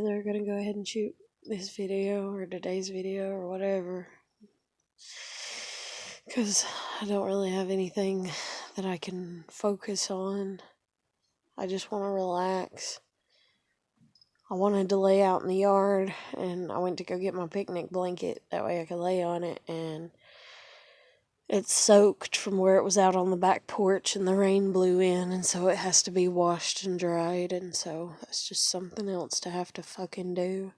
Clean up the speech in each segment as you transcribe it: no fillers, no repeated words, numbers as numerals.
They're gonna go ahead and shoot this video or today's video or whatever, because I don't really have anything that I can focus on. I just want to relax. I wanted to lay out in the yard, and I went to go get my picnic blanket. That way I could lay on it, and it's soaked from where it was out on the back porch, and the rain blew in, and so it has to be washed and dried, and so that's just something else to have to fucking do.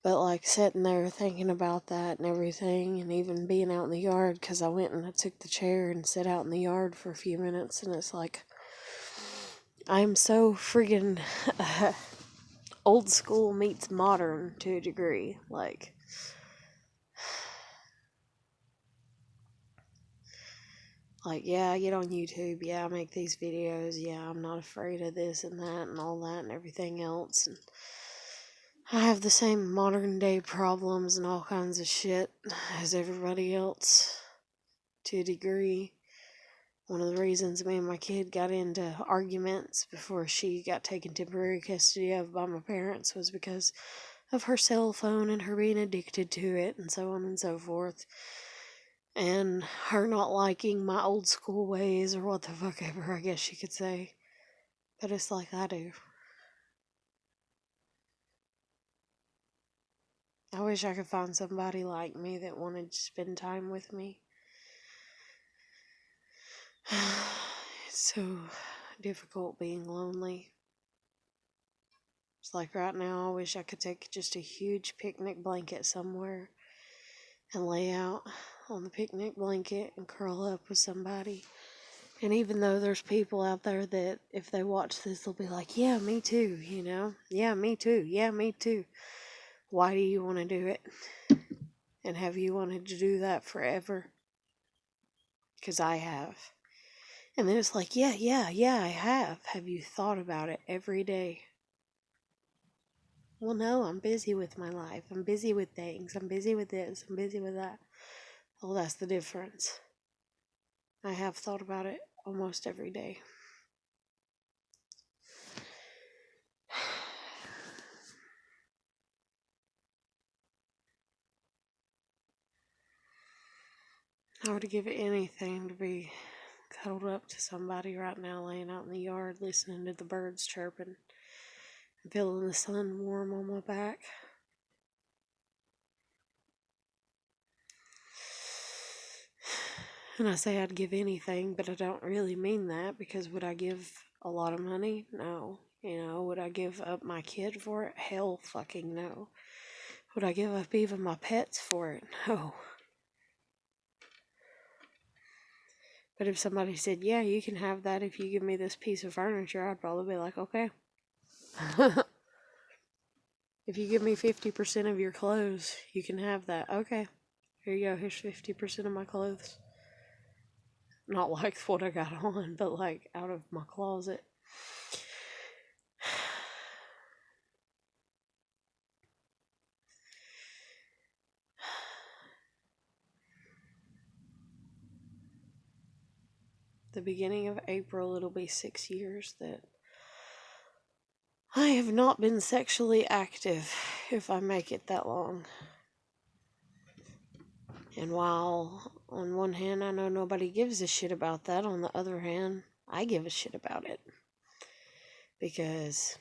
But like sitting there thinking about that and everything, and even being out in the yard, because I went and I took the chair and sat out in the yard for a few minutes, and it's like, I'm so friggin' old school meets modern to a degree. Like, yeah, I get on YouTube, yeah, I make these videos, yeah, I'm not afraid of this and that and all that and everything else, and I have the same modern day problems and all kinds of shit as everybody else to a degree. One of the reasons me and my kid got into arguments before she got taken temporary custody of by my parents was because of her cell phone and her being addicted to it and so on and so forth. And her not liking my old school ways or what the fuck ever, I guess you could say. But it's like I do. I wish I could find somebody like me that wanted to spend time with me. It's so difficult being lonely. It's like right now, I wish I could take just a huge picnic blanket somewhere and lay out on the picnic blanket and curl up with somebody. And even though there's people out there that if they watch this, they'll be like, yeah, me too, you know? Yeah, me too. Yeah, me too. Why do you want to do it? And have you wanted to do that forever? Because I have. And then it's like, yeah, I have. Have you thought about it every day? Well, no, I'm busy with my life. I'm busy with things. I'm busy with this. I'm busy with that. Well, that's the difference. I have thought about it almost every day. I would give anything to be cuddled up to somebody right now, laying out in the yard, listening to the birds chirping, and feeling the sun warm on my back. And I say I'd give anything, but I don't really mean that, because would I give a lot of money? No. You know, would I give up my kid for it? Hell fucking no. Would I give up even my pets for it? No. But if somebody said, yeah, you can have that if you give me this piece of furniture, I'd probably be like, okay. If you give me 50% of your clothes, you can have that. Okay. Here you go. Here's 50% of my clothes. Not like what I got on, but like out of my closet. The beginning of April, it'll be 6 years that I have not been sexually active, if I make it that long. And while on one hand I know nobody gives a shit about that, on the other hand, I give a shit about it. Because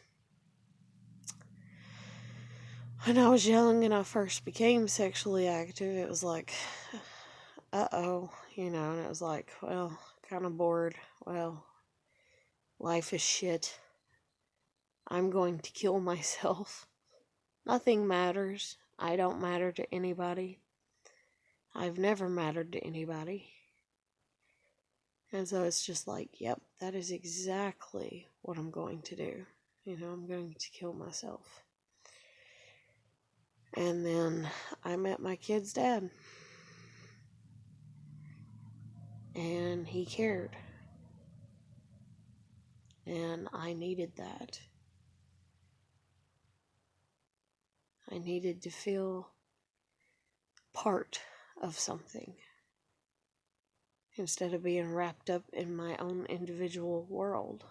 when I was young and I first became sexually active, it was like, uh-oh, you know, and it was like, well, kind of bored. Well, life is shit. I'm going to kill myself. Nothing matters. I don't matter to anybody. I've never mattered to anybody. And so it's just like, yep, that is exactly what I'm going to do. You know, I'm going to kill myself. And then I met my kid's dad. And he cared. And I needed that. I needed to feel part of something instead of being wrapped up in my own individual world.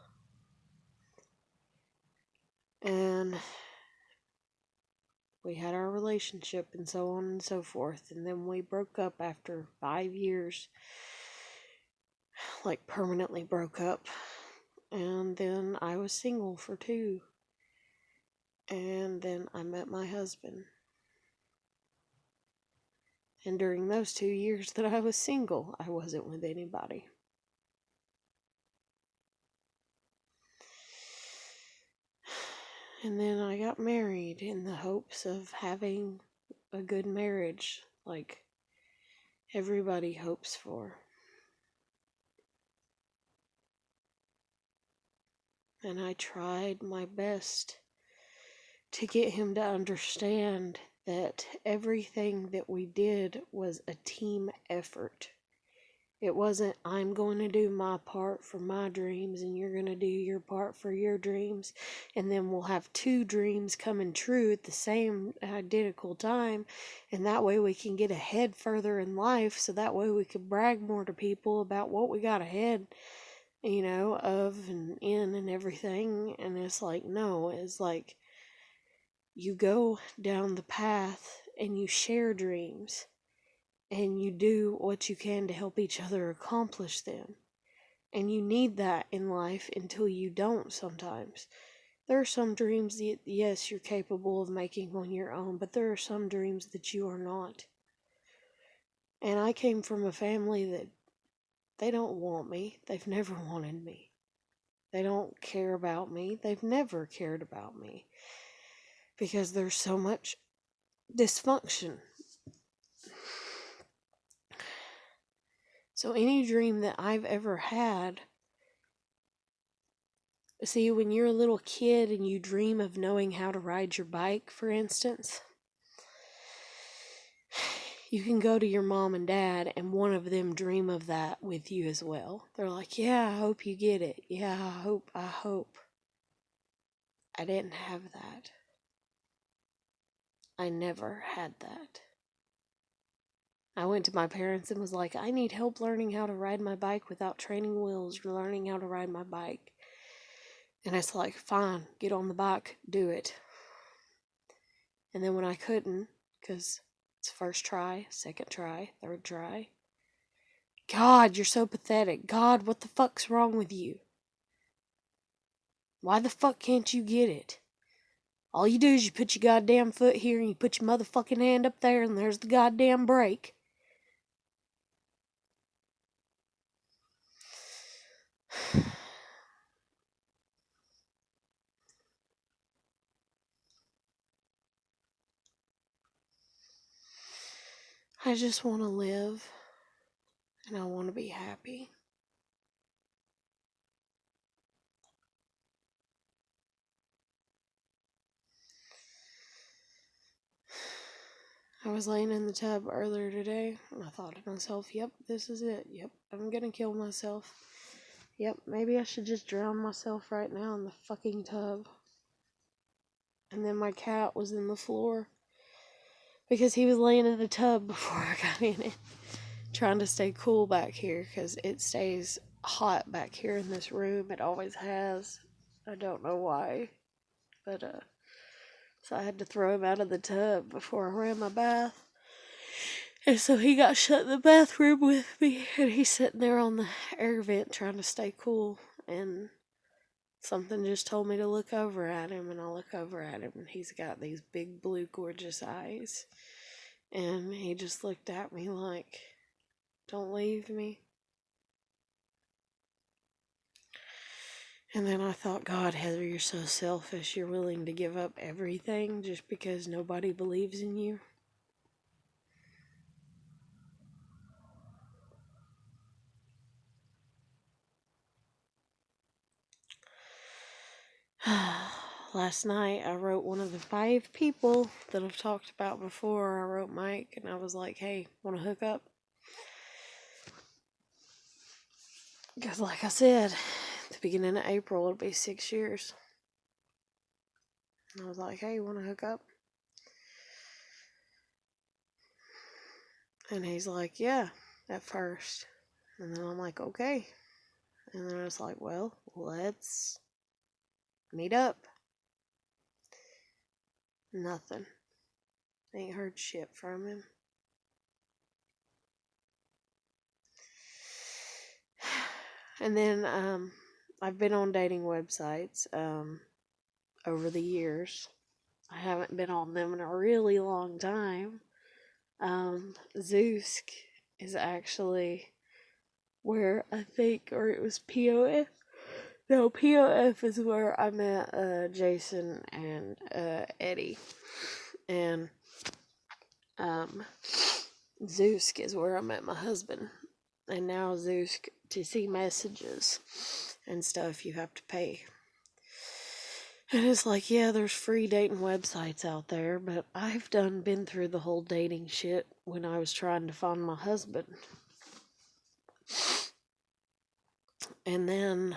And we had our relationship and so on and so forth. And then we broke up after 5 years. Like, permanently broke up. And then I was single for 2. And then I met my husband. And during those 2 years that I was single, I wasn't with anybody. And then I got married in the hopes of having a good marriage, like everybody hopes for. And I tried my best to get him to understand that everything that we did was a team effort. It wasn't, I'm going to do my part for my dreams and you're going to do your part for your dreams. And then we'll have 2 dreams coming true at the same identical time. And that way we can get ahead further in life. So that way we could brag more to people about what we got ahead, of and in and everything. And it's like, no, it's like you go down the path and you share dreams. And you do what you can to help each other accomplish them. And you need that in life until you don't sometimes. There are some dreams that, yes, you're capable of making on your own, but there are some dreams that you are not. And I came from a family that they don't want me. They've never wanted me. They don't care about me. They've never cared about me. Because there's so much dysfunction. So any dream that I've ever had, see, when you're a little kid and you dream of knowing how to ride your bike, for instance, you can go to your mom and dad and one of them dream of that with you as well. They're like, yeah, I hope you get it. Yeah, I hope. I didn't have that. I never had that. I went to my parents and was like, I need help learning how to ride my bike without training wheels or learning how to ride my bike. And it's like, fine, get on the bike, do it. And then when I couldn't, because it's first try, second try, third try. God, you're so pathetic. God, what the fuck's wrong with you? Why the fuck can't you get it? All you do is you put your goddamn foot here and you put your motherfucking hand up there and there's the goddamn brake. I just want to live and I want to be happy. I was laying in the tub earlier today and I thought to myself, yep, this is it. Yep, I'm gonna kill myself. Yep, maybe I should just drown myself right now in the fucking tub. And then my cat was in the floor because he was laying in the tub before I got in it, trying to stay cool back here because it stays hot back here in this room. It always has. I don't know why, but so I had to throw him out of the tub before I ran my bath. And so he got shut in the bathroom with me, and he's sitting there on the air vent trying to stay cool. And something just told me to look over at him, and I look over at him, and he's got these big blue gorgeous eyes. And he just looked at me like, don't leave me. And then I thought, God, Heather, you're so selfish. You're willing to give up everything just because nobody believes in you. Last night I wrote one of the 5 people that I've talked about before. I wrote Mike and I was like, hey, want to hook up? Because like I said, at the beginning of April it'll be 6 years. And I was like, hey, want to hook up? And he's like, yeah, at first. And then I'm like, okay. And then I was like, well, let's meet up. Nothing. Ain't heard shit from him. And then, I've been on dating websites, over the years. I haven't been on them in a really long time. Zoosk is actually where I think, or it was POF. No, POF is where I met Jason and Eddie. And Zoosk is where I met my husband. And now Zoosk, to see messages and stuff, you have to pay. And it's like, yeah, there's free dating websites out there, but I've been through the whole dating shit when I was trying to find my husband. And then,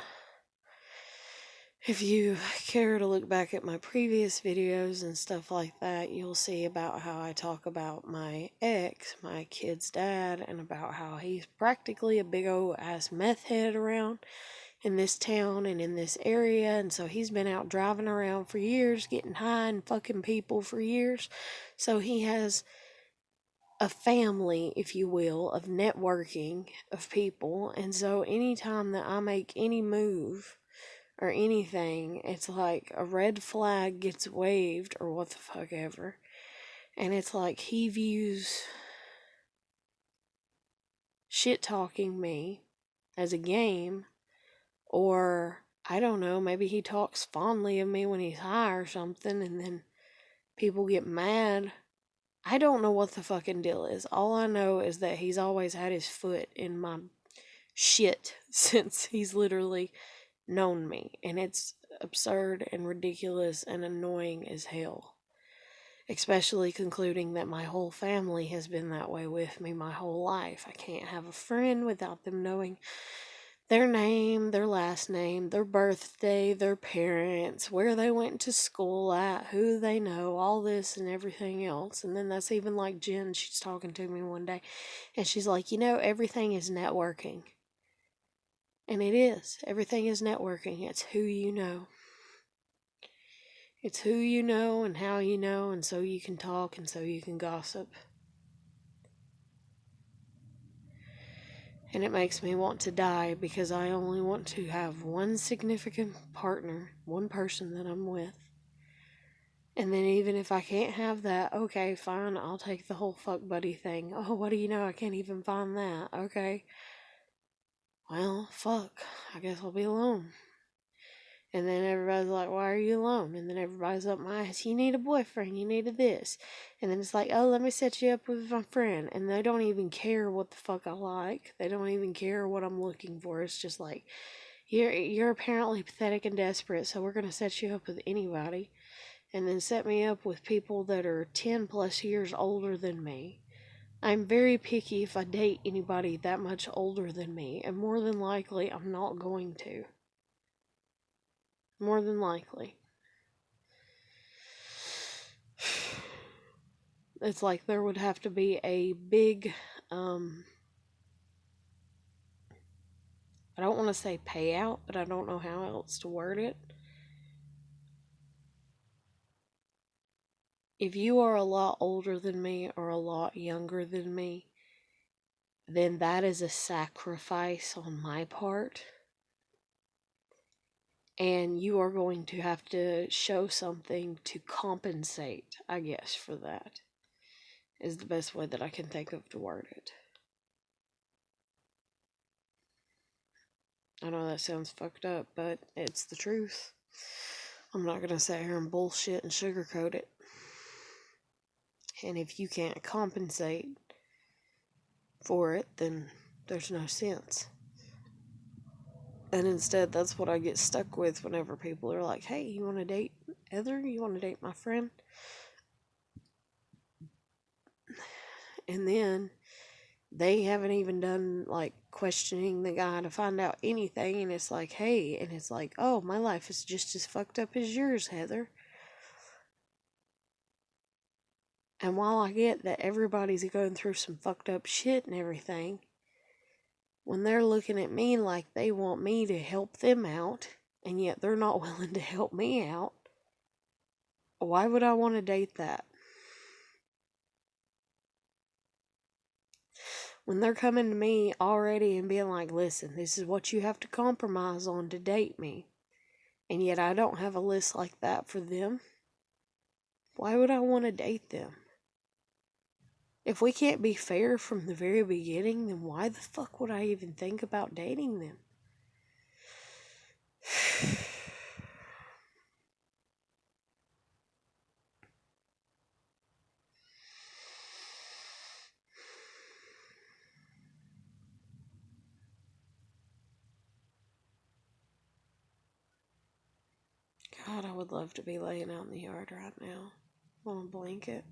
if you care to look back at my previous videos and stuff like that, you'll see about how I talk about my ex, my kid's dad, and about how he's practically a big old ass meth head around in this town and in this area. And so he's been out driving around for years, getting high and fucking people for years. So he has a family, if you will, of networking of people. And so anytime that I make any move or anything, it's like a red flag gets waved or what the fuck ever. And it's like he views shit talking me as a game, or I don't know, maybe he talks fondly of me when he's high or something, and then people get mad. I don't know what the fucking deal is. All I know is that he's always had his foot in my shit since he's literally known me, and it's absurd and ridiculous and annoying as hell. Especially concluding that my whole family has been that way with me my whole life. I can't have a friend without them knowing their name, their last name, their birthday, their parents, where they went to school at, who they know, all this and everything else. And then that's even like Jen, she's talking to me one day, and she's like, everything is networking. And it is. Everything is networking. It's who you know. It's who you know and how you know, and so you can talk and so you can gossip. And it makes me want to die because I only want to have one significant partner, one person that I'm with. And then even if I can't have that, okay, fine, I'll take the whole fuck buddy thing. Oh, what do you know? I can't even find that. Okay. Well, fuck. I guess I'll be alone. And then everybody's like, why are you alone? And then everybody's up my ass, you need a boyfriend, you needed this. And then it's like, oh, let me set you up with my friend. And they don't even care what the fuck I like. They don't even care what I'm looking for. It's just like, you're apparently pathetic and desperate, so we're going to set you up with anybody. And then set me up with people that are 10 plus years older than me. I'm very picky if I date anybody that much older than me. And more than likely, I'm not going to. More than likely. It's like there would have to be a big, I don't want to say payout, but I don't know how else to word it. If you are a lot older than me or a lot younger than me, then that is a sacrifice on my part. And you are going to have to show something to compensate, I guess, for that. Is the best way that I can think of to word it. I know that sounds fucked up, but it's the truth. I'm not gonna sit here and bullshit and sugarcoat it. And if you can't compensate for it, then there's no sense. And instead, that's what I get stuck with whenever people are like, hey, you want to date Heather? You want to date my friend? And then they haven't even done like questioning the guy to find out anything. And it's like, hey, and it's like, oh, my life is just as fucked up as yours, Heather. And while I get that everybody's going through some fucked up shit and everything, when they're looking at me like they want me to help them out, and yet they're not willing to help me out, why would I want to date that? When they're coming to me already and being like, listen, this is what you have to compromise on to date me, and yet I don't have a list like that for them, why would I want to date them? If we can't be fair from the very beginning, then why the fuck would I even think about dating them? God, I would love to be laying out in the yard right now on a blanket.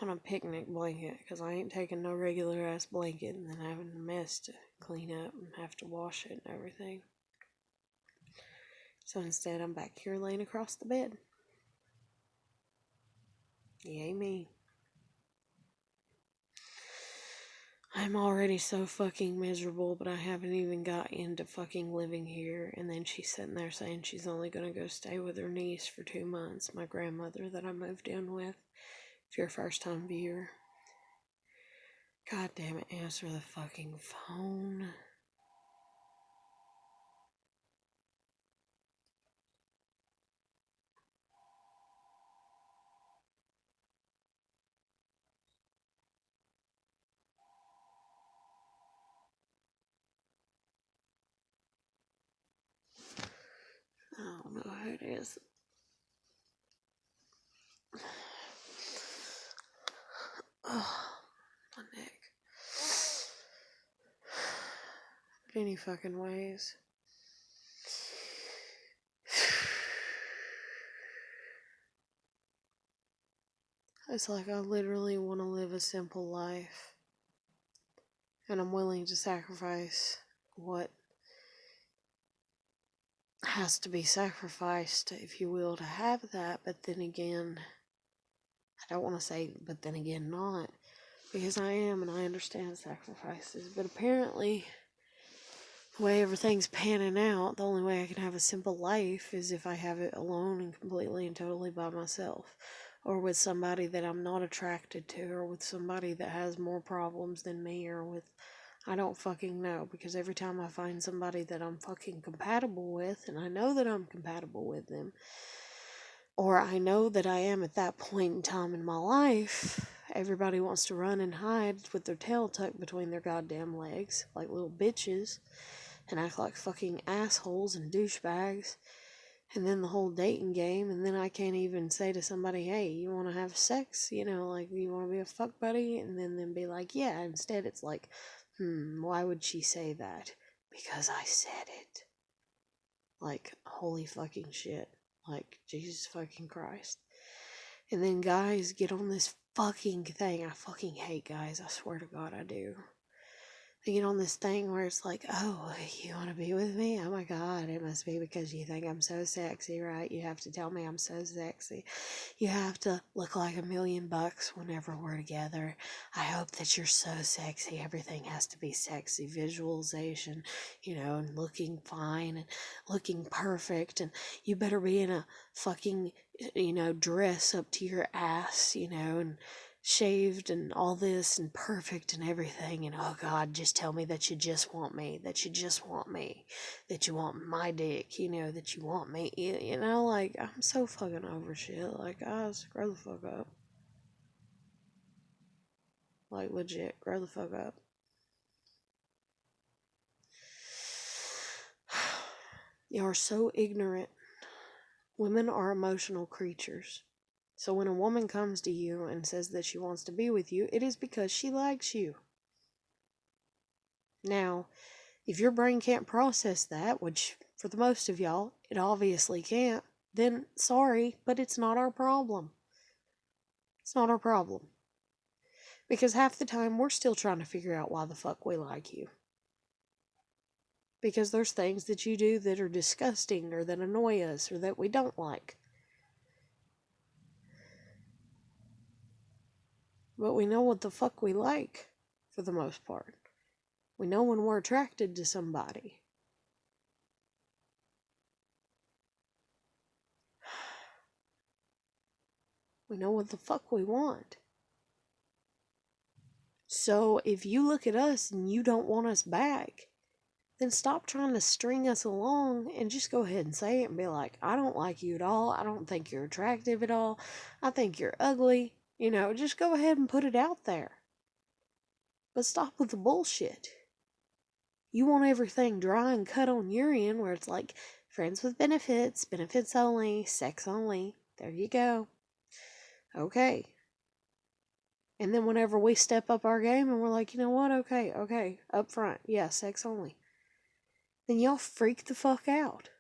On a picnic blanket, because I ain't taking no regular ass blanket and then having a mess to clean up and have to wash it and everything. So instead, I'm back here laying across the bed. Yay me. I'm already so fucking miserable, but I haven't even got into fucking living here. And then she's sitting there saying she's only gonna go stay with her niece for 2 months, my grandmother that I moved in with. If you're a first time viewer. God damn it, answer the fucking phone. I don't know who it is. Oh, my neck. Any fucking ways. It's like I literally want to live a simple life. And I'm willing to sacrifice what has to be sacrificed, if you will, to have that. But then again, I don't want to say, but then again, not. Because I am, and I understand sacrifices. But apparently, the way everything's panning out, the only way I can have a simple life is if I have it alone and completely and totally by myself. Or with somebody that I'm not attracted to, or with somebody that has more problems than me, or with, I don't fucking know. Because every time I find somebody that I'm fucking compatible with, and I know that I'm compatible with them, or I know that I am at that point in time in my life, everybody wants to run and hide with their tail tucked between their goddamn legs, like little bitches, and act like fucking assholes and douchebags. And then the whole dating game, and then I can't even say to somebody, hey, you want to have sex? You know, like, you want to be a fuck buddy? And then be like, yeah. Instead, it's like, why would she say that? Because I said it. Like, holy fucking shit. Like, Jesus fucking Christ. And then guys get on this fucking thing. I fucking hate guys. I swear to God I do. They get on this thing where it's like, oh, you want to be with me? Oh my God, it must be because you think I'm so sexy, right? You have to tell me I'm so sexy. You have to look like $1,000,000 whenever we're together. I hope that you're so sexy. Everything has to be sexy. Visualization, and looking fine and looking perfect. And you better be in a fucking, dress up to your ass, and shaved and all this and perfect and everything, and oh God, just tell me that you just want me, that you just want me, that you want my dick, that you want me, like, I'm so fucking over shit. Like, guys, grow the fuck up. Like, legit, grow the fuck up. You are so ignorant. Women are emotional creatures. So when a woman comes to you and says that she wants to be with you, it is because she likes you. Now, if your brain can't process that, which for the most of y'all, it obviously can't, then sorry, but it's not our problem. It's not our problem. Because half the time we're still trying to figure out why the fuck we like you. Because there's things that you do that are disgusting or that annoy us or that we don't like. But we know what the fuck we like, for the most part. We know when we're attracted to somebody. We know what the fuck we want. So if you look at us and you don't want us back, then stop trying to string us along and just go ahead and say it and be like, I don't like you at all. I don't think you're attractive at all. I think you're ugly. You know, just go ahead and put it out there. But stop with the bullshit. You want everything dry and cut on your end where it's like friends with benefits, benefits only, sex only. There you go. Okay. And then whenever we step up our game and we're like, you know what? Okay, up front. Yeah, sex only. Then y'all freak the fuck out.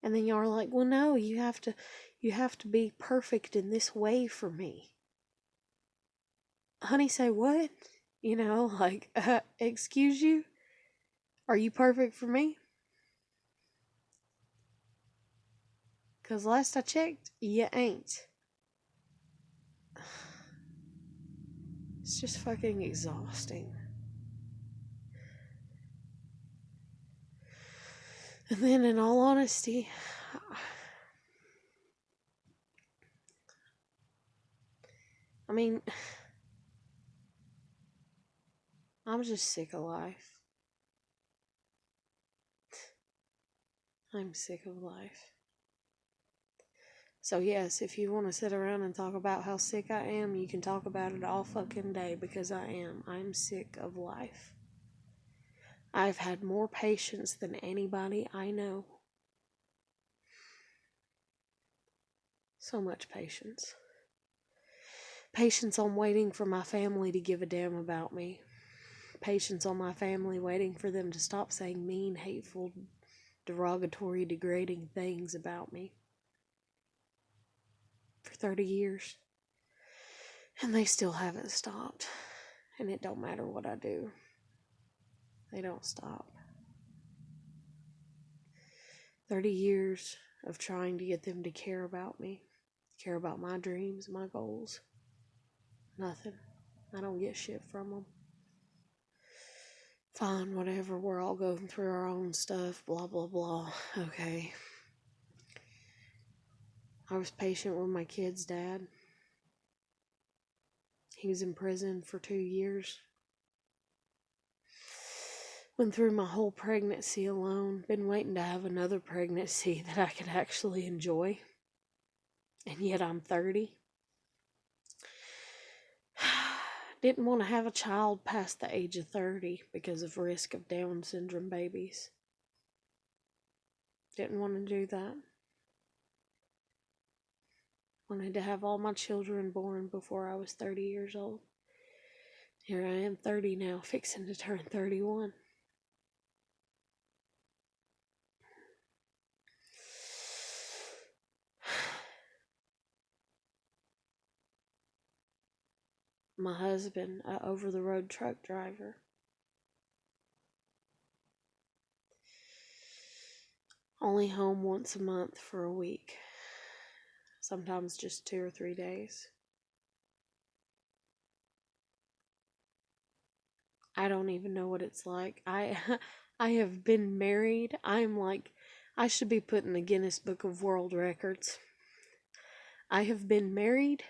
And then y'all are like, well, no, you have to be perfect in this way for me. Honey, say what? You know, like, excuse you? Are you perfect for me? Because last I checked, you ain't. It's just fucking exhausting. And then, in all honesty, I mean, I'm just sick of life. I'm sick of life. So yes, if you want to sit around and talk about how sick I am, you can talk about it all fucking day, because I am. I'm sick of life. I've had more patience than anybody I know. So much patience. Patience on waiting for my family to give a damn about me. Patience on my family waiting for them to stop saying mean, hateful, derogatory, degrading things about me. For 30 years. And they still haven't stopped. And it don't matter what I do. They don't stop. 30 years of trying to get them to care about me. Care about my dreams, my goals. Nothing. I don't get shit from them. Fine, whatever. We're all going through our own stuff. Blah, blah, blah. Okay. I was patient with my kid's dad. He was in prison for 2 years. Went through my whole pregnancy alone. Been waiting to have another pregnancy that I could actually enjoy. And yet I'm 30. Didn't want to have a child past the age of 30 because of risk of Down syndrome babies. Didn't want to do that. Wanted to have all my children born before I was 30 years old. Here I am, 30 now, fixing to turn 31. My husband, an over-the-road truck driver. Only home once a month for a week. Sometimes just 2 or 3 days. I don't even know what it's like. I have been married. I'm like, I should be put in the Guinness Book of World Records. I have been married.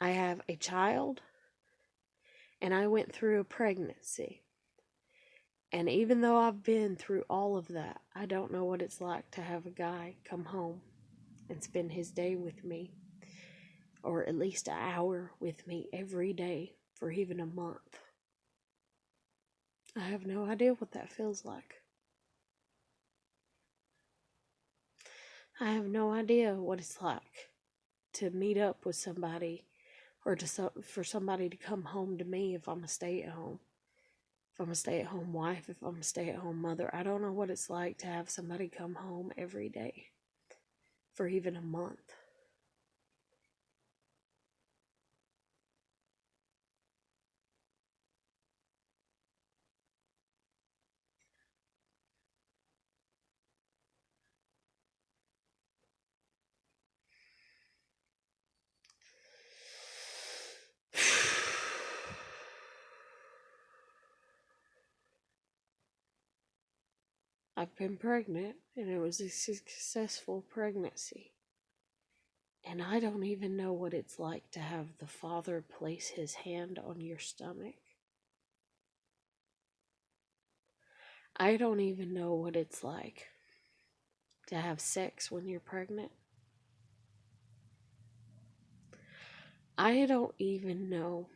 I have a child. And I went through a pregnancy. And even though I've been through all of that, I don't know what it's like to have a guy come home and spend his day with me, or at least an hour with me every day for even a month. I have no idea what that feels like. I have no idea what it's like to meet up with somebody, or for somebody to come home to me if I'm a stay-at-home. If I'm a stay-at-home wife, if I'm a stay-at-home mother. I don't know what it's like to have somebody come home every day for even a month. I've been pregnant, and it was a successful pregnancy. And I don't even know what it's like to have the Father place his hand on your stomach. I don't even know what it's like to have sex when you're pregnant. I don't even know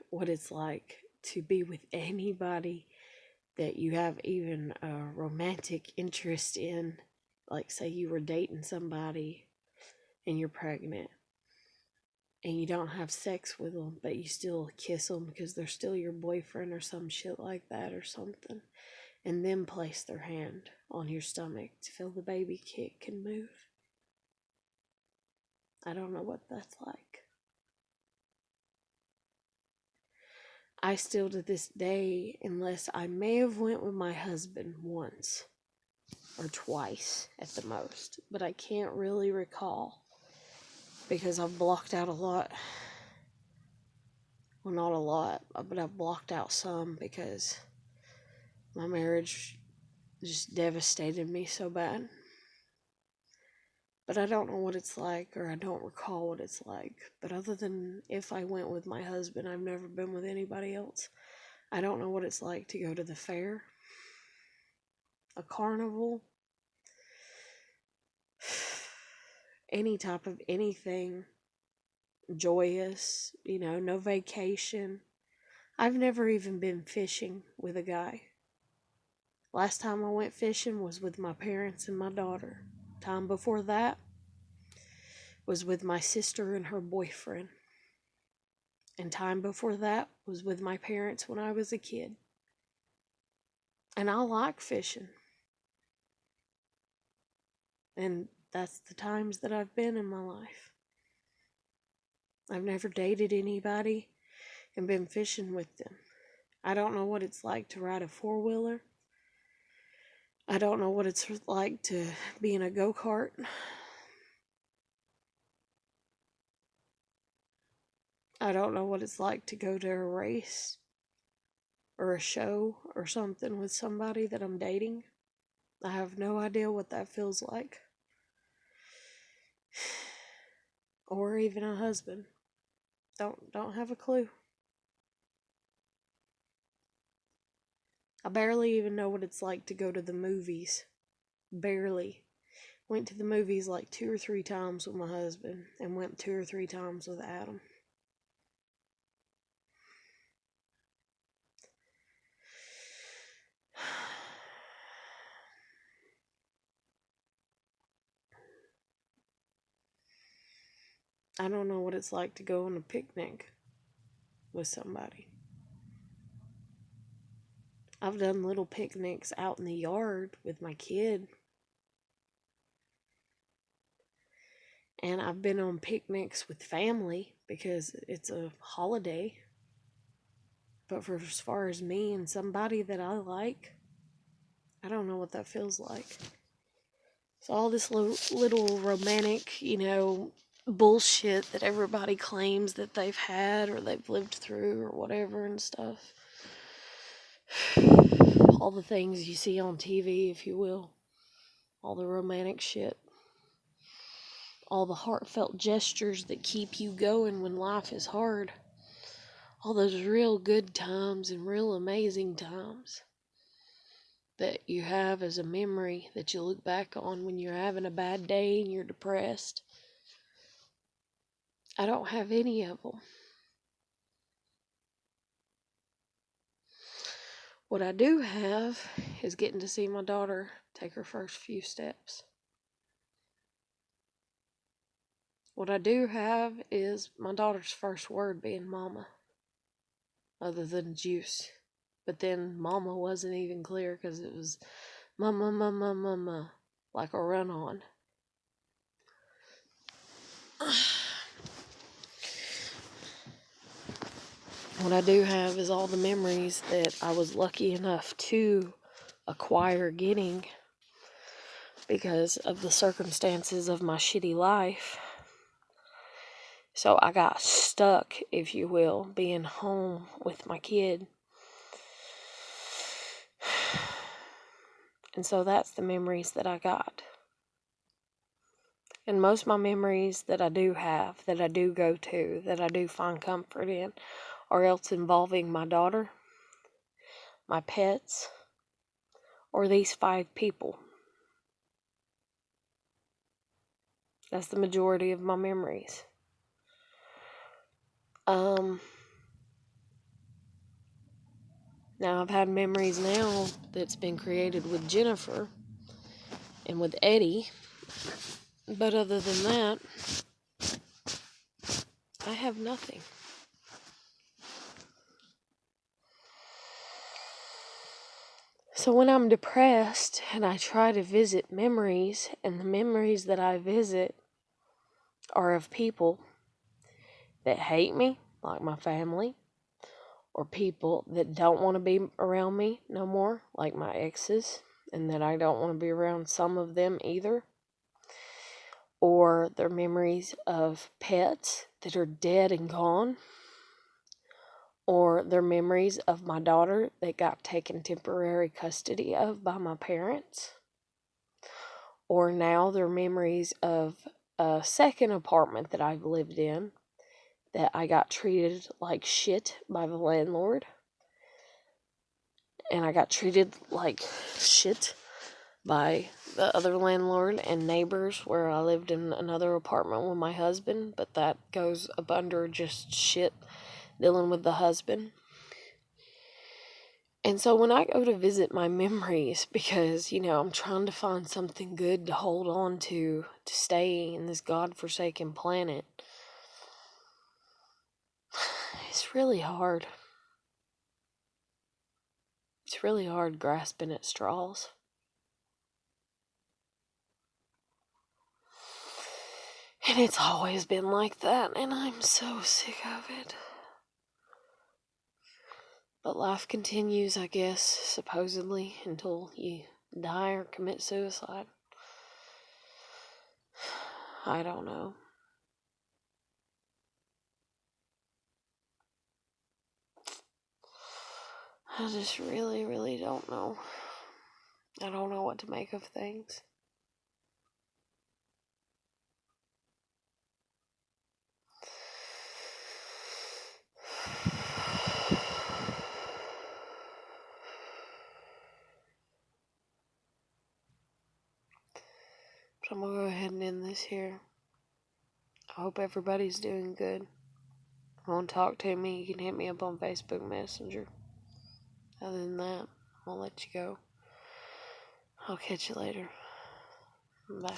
what it's like to be with anybody that you have even a romantic interest in. Like, say you were dating somebody and you're pregnant and you don't have sex with them, but you still kiss them because they're still your boyfriend or some shit like that or something, and then place their hand on your stomach to feel the baby kick and move. I don't know what that's like. I still to this day, unless I may have went with my husband once or twice at the most, but I can't really recall because I've blocked out a lot. Well, not a lot, but I've blocked out some because my marriage just devastated me so bad. But I don't know what it's like, or I don't recall what it's like. But other than if I went with my husband, I've never been with anybody else. I don't know what it's like to go to the fair, a carnival, any type of anything joyous, no vacation. I've never even been fishing with a guy. Last time I went fishing was with my parents and my daughter. Time before that was with my sister and her boyfriend. And time before that was with my parents when I was a kid. And I like fishing. And that's the times that I've been in my life. I've never dated anybody and been fishing with them. I don't know what it's like to ride a four-wheeler. I don't know what it's like to be in a go-kart. I don't know what it's like to go to a race or a show or something with somebody that I'm dating. I have no idea what that feels like. Or even a husband. Don't have a clue. I barely even know what it's like to go to the movies. Barely. Went to the movies like 2 or 3 times with my husband and went 2 or 3 times with Adam. I don't know what it's like to go on a picnic with somebody. I've done little picnics out in the yard with my kid. And I've been on picnics with family because it's a holiday. But for as far as me and somebody that I like, I don't know what that feels like. So all this little romantic, bullshit that everybody claims that they've had or they've lived through or whatever and stuff. All the things you see on TV, if you will. All the romantic shit. All the heartfelt gestures that keep you going when life is hard. All those real good times and real amazing times that you have as a memory that you look back on when you're having a bad day and you're depressed. I don't have any of them. What I do have is getting to see my daughter take her first few steps. What I do have is my daughter's first word being mama, other than juice. But then mama wasn't even clear because it was mama, mama, mama, like a run on. What I do have is all the memories that I was lucky enough to acquire getting because of the circumstances of my shitty life. So I got stuck, if you will, being home with my kid. And so that's the memories that I got. And most of my memories that I do have, that I do go to, that I do find comfort in, are else involving my daughter, my pets, or these 5 people. That's the majority of my memories. Now I've had memories now that's been created with Jennifer and with Eddie, but other than that, I have nothing. So when I'm depressed and I try to visit memories, and the memories that I visit are of people that hate me, like my family, or people that don't want to be around me no more, like my exes, and that I don't want to be around some of them either, or they're memories of pets that are dead and gone, or they're memories of my daughter that got taken temporary custody of by my parents, or now they're memories of a second apartment that I've lived in that I got treated like shit by the landlord, and I got treated like shit by the other landlord and neighbors where I lived in another apartment with my husband, but that goes up under just shit dealing with the husband. And so when I go to visit my memories, because, I'm trying to find something good to hold on to stay in this godforsaken planet, it's really hard. It's really hard grasping at straws. And it's always been like that, and I'm so sick of it. But life continues, I guess, supposedly, until you die or commit suicide. I don't know. I just really, really don't know. I don't know what to make of things. But I'm going to go ahead and end this here. I hope everybody's doing good. If you want to talk to me, you can hit me up on Facebook Messenger. Other than that, I'll let you go. I'll catch you later. Bye.